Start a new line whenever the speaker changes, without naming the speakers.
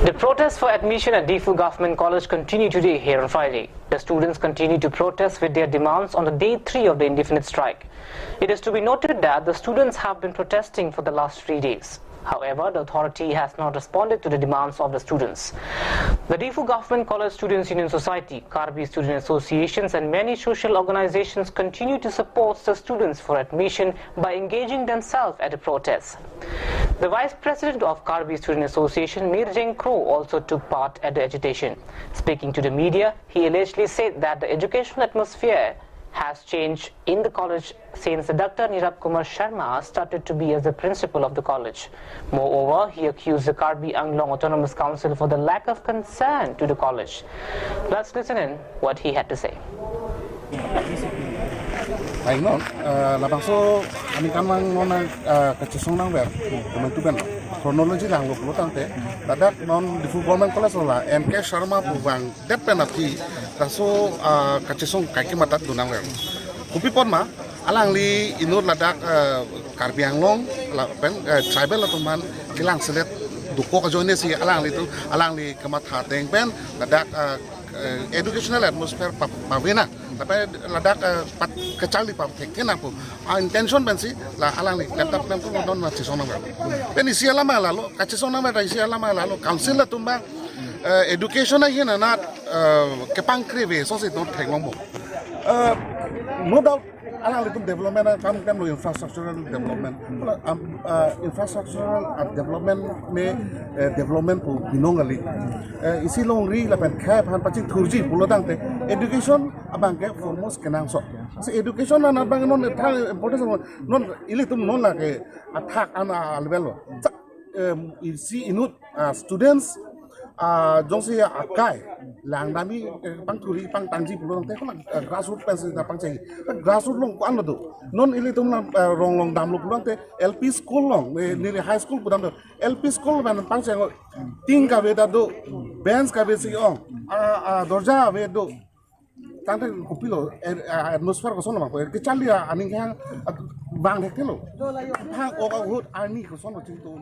The protests for admission at Difu Government College continue today here on Friday. The students continue to protest with their demands on the day 3 of the indefinite strike. It is to be noted that the students have been protesting for the last 3 days. However, the authority has not responded to the demands of the students. The Difu Government College Students Union Society, Karbi Student Associations and many social organizations continue to support the students for admission by engaging themselves at the protests. The Vice President of Karbi Student Association, Mir Jeng Kro, also took part at the agitation. Speaking to the media, he allegedly said that the educational atmosphere has changed in the college since Dr. Nirab Kumar Sharma started to be as the principal of the college. Moreover, he accused the Karbi Anglong Autonomous Council for the lack of concern to the college. Let's listen in what he had to say.
Baik non, langsung kami kan mengona kecesong nang ber, kementuan kronologi lang lo tante, dadak non di Government College lah, NK Sharma buang depan nanti, langsung kecesong kaki mata dunang ber. Kupi pon ma, alang li inur ladak Karbi Anglong, tribal atau man kilang selet duko kajoine si alang li tu, alang li kemat hateng pen, ladak educational atmosphere pavena. Tapi ladak kecali pak tekin aku intention bensi lah alang ni laptop tu non masih sona ber. Ben isi lama lalu kaci sona ber isi lama lalu council lah tumbang education aja na kepang kreve sosi non teknologi. No doubt alang itu development kan lo infrastructural development infrastructural development में development को binong ali isi longri lapen kaya pan pacing turji pulo tangte education abang ke foremost kenang so education na abang non thang important non ili tum non la ke attack ana level isi inut students jongsi akai lang nami pang turi pang tangji pulo tangte kan grassroots pensi na pang cai grassroots long kan do non ili tum na rong dam lo pulo tangte LP school long ni high school pulo tangte LP school man pang cai ting ka beda do bench ka besi ong dorja be do tangte kupilo atmosphere ko sono ma ko kecali aning hang bang dekelo hang oka hut ani ko sono ting to